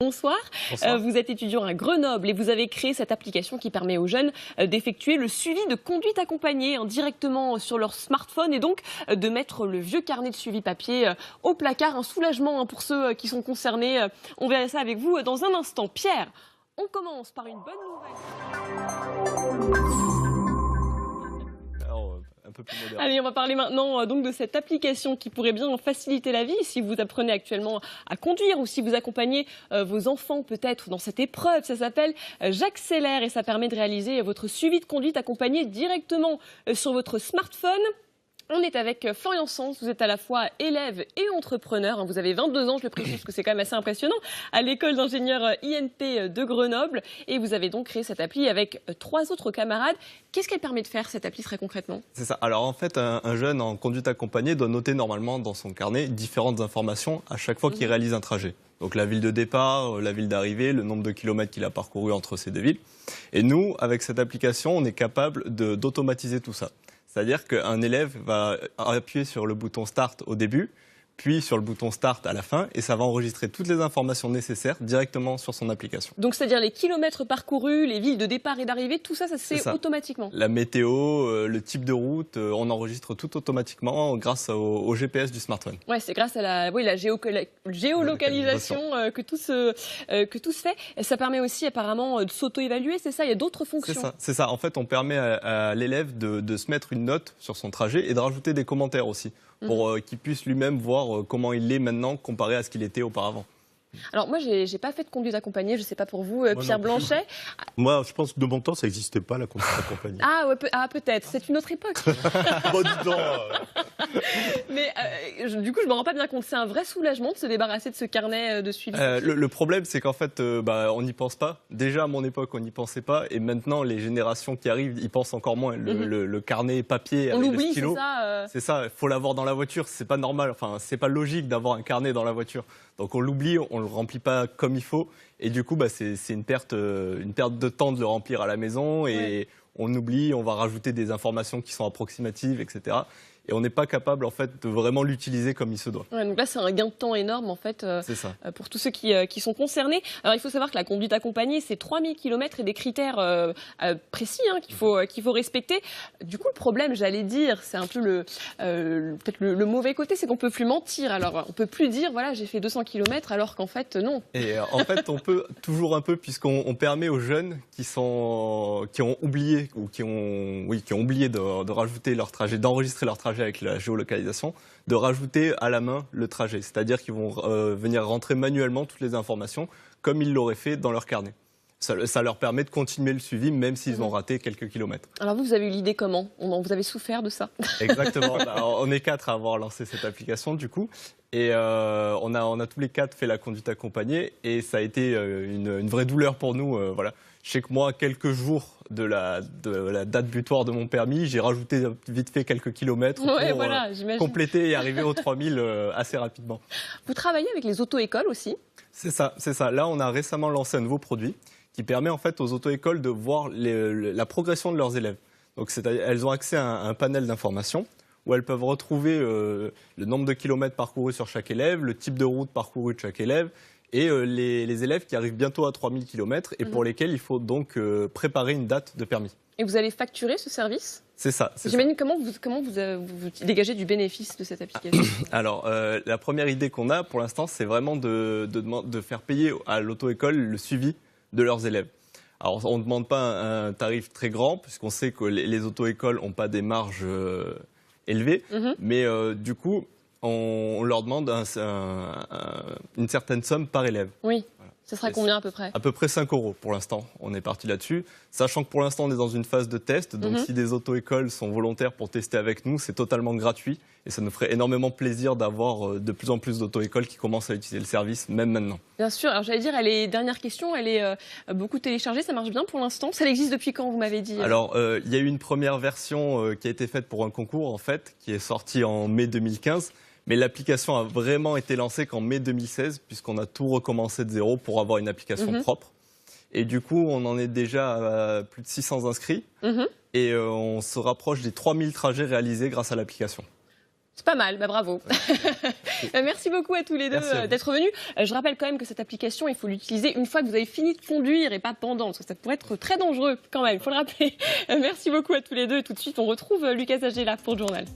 Bonsoir. Bonsoir. Vous êtes étudiant à Grenoble et vous avez créé cette application qui permet aux jeunes d'effectuer le suivi de conduite accompagnée directement sur leur smartphone et donc de mettre le vieux carnet de suivi papier au placard. Un soulagement pour ceux qui sont concernés. On verra ça avec vous dans un instant. Pierre, on commence par une bonne nouvelle. Un peu plus moderne. Allez, on va parler maintenant donc de cette application qui pourrait bien faciliter la vie si vous apprenez actuellement à conduire ou si vous accompagnez vos enfants peut-être dans cette épreuve. Ça s'appelle J'accélère et ça permet de réaliser votre suivi de conduite accompagné directement sur votre smartphone. On est avec Florian Sens, vous êtes à la fois élève et entrepreneur. Vous avez 22 ans, je le précise parce que c'est quand même assez impressionnant, à l'école d'ingénieurs INP de Grenoble. Et vous avez donc créé cette appli avec 3 autres camarades. Qu'est-ce qu'elle permet de faire, cette appli, très concrètement? C'est ça. Alors en fait, un jeune en conduite accompagnée doit noter normalement dans son carnet différentes informations à chaque fois qu'il réalise un trajet. Donc la ville de départ, la ville d'arrivée, le nombre de kilomètres qu'il a parcouru entre ces deux villes. Et nous, avec cette application, on est capable d'automatiser tout ça. C'est-à-dire qu'un élève va appuyer sur le bouton Start au début, puis sur le bouton Start à la fin, et ça va enregistrer toutes les informations nécessaires directement sur son application. Donc c'est-à-dire les kilomètres parcourus, les villes de départ et d'arrivée, tout ça, ça se fait automatiquement? La météo, le type de route, on enregistre tout automatiquement grâce au GPS du smartphone. Ouais, c'est grâce à la géolocalisation que tout se fait. Et ça permet aussi apparemment de s'auto-évaluer, c'est ça? Il y a d'autres fonctions? C'est ça. En fait, on permet à l'élève de se mettre une note sur son trajet et de rajouter des commentaires aussi, pour qu'il puisse lui-même voir comment il est maintenant comparé à ce qu'il était auparavant. Alors moi, j'ai pas fait de conduite accompagnée, je sais pas pour vous, Pierre Blanchet. Moi, je pense que de mon temps, ça n'existait pas, la conduite accompagnée. Ah, ouais, peut-être, c'est une autre époque. Bon, dis donc, Mais du coup, je me rends pas bien compte, c'est un vrai soulagement de se débarrasser de ce carnet de suivi. Le problème, c'est qu'en fait, on n'y pense pas. Déjà, à mon époque, on n'y pensait pas. Et maintenant, les générations qui arrivent, ils pensent encore moins. Le carnet papier avec le stylo. On l'oublie, c'est ça C'est ça, il faut l'avoir dans la voiture. C'est pas normal, enfin, c'est pas logique d'avoir un carnet dans la voiture. Donc on l'oublie, on le remplit pas comme il faut. Et du coup, c'est une perte de temps de le remplir à la maison. Et on oublie, on va rajouter des informations qui sont approximatives, etc. Et on n'est pas capable en fait de vraiment l'utiliser comme il se doit. Ouais, donc là, c'est un gain de temps énorme en fait pour tous ceux qui sont concernés. Alors il faut savoir que la conduite accompagnée, c'est 3000 km et des critères précis qu'il faut respecter. Du coup, le problème, j'allais dire, c'est un peu peut-être le mauvais côté, c'est qu'on peut plus mentir. Alors on peut plus dire voilà, j'ai fait 200 km alors qu'en fait non. Et en fait, on peut toujours un peu, puisqu'on permet aux jeunes qui ont oublié ou qui ont oublié de rajouter leur trajet, d'enregistrer leur trajet avec la géolocalisation, de rajouter à la main le trajet. C'est-à-dire qu'ils vont venir rentrer manuellement toutes les informations comme ils l'auraient fait dans leur carnet. Ça leur permet de continuer le suivi même s'ils ont raté quelques kilomètres. Alors vous avez eu l'idée comment? Vous avez souffert de ça? Exactement. On est 4 à avoir lancé cette application du coup. Et on a tous les 4 fait la conduite accompagnée et ça a été une vraie douleur pour nous. Voilà. Je sais que moi, quelques jours de la date butoir de mon permis, j'ai rajouté vite fait quelques kilomètres pour compléter et arriver aux 3000 assez rapidement. Vous travaillez avec les auto-écoles aussi? C'est ça. Là, on a récemment lancé un nouveau produit qui permet en fait aux auto-écoles de voir la progression de leurs élèves. Donc, elles ont accès à un panel d'informations où elles peuvent retrouver le nombre de kilomètres parcourus sur chaque élève, le type de route parcourue de chaque élève, et les élèves qui arrivent bientôt à 3000 km et pour lesquels il faut donc préparer une date de permis. Et vous allez facturer ce service? C'est ça. J'imagine comment vous dégagez du bénéfice de cette application? Alors, la première idée qu'on a pour l'instant, c'est vraiment de faire payer à l'auto-école le suivi de leurs élèves. Alors, on ne demande pas un tarif très grand, puisqu'on sait que les auto-écoles n'ont pas des marges élevées, mais du coup, on leur demande une certaine somme par élève. Oui. Ça sera combien à peu près? À peu près 5 € pour l'instant. On est parti là-dessus. Sachant que pour l'instant, on est dans une phase de test. Donc, si des auto-écoles sont volontaires pour tester avec nous, c'est totalement gratuit. Et ça nous ferait énormément plaisir d'avoir de plus en plus d'auto-écoles qui commencent à utiliser le service, même maintenant. Bien sûr. Alors, j'allais dire, dernière question, elle est beaucoup téléchargée. Ça marche bien pour l'instant? Ça existe depuis quand, vous m'avez dit? Alors, il y a eu une première version qui a été faite pour un concours, en fait, qui est sortie en mai 2015. Mais l'application a vraiment été lancée qu'en mai 2016, puisqu'on a tout recommencé de zéro pour avoir une application propre. Et du coup, on en est déjà à plus de 600 inscrits. Et on se rapproche des 3000 trajets réalisés grâce à l'application. C'est pas mal, bah bravo. Merci beaucoup à tous les deux d'être venus. Je rappelle quand même que cette application, il faut l'utiliser une fois que vous avez fini de conduire et pas pendant, parce que ça pourrait être très dangereux quand même, il faut le rappeler. Merci beaucoup à tous les deux et tout de suite on retrouve Lucas Agela pour le journal.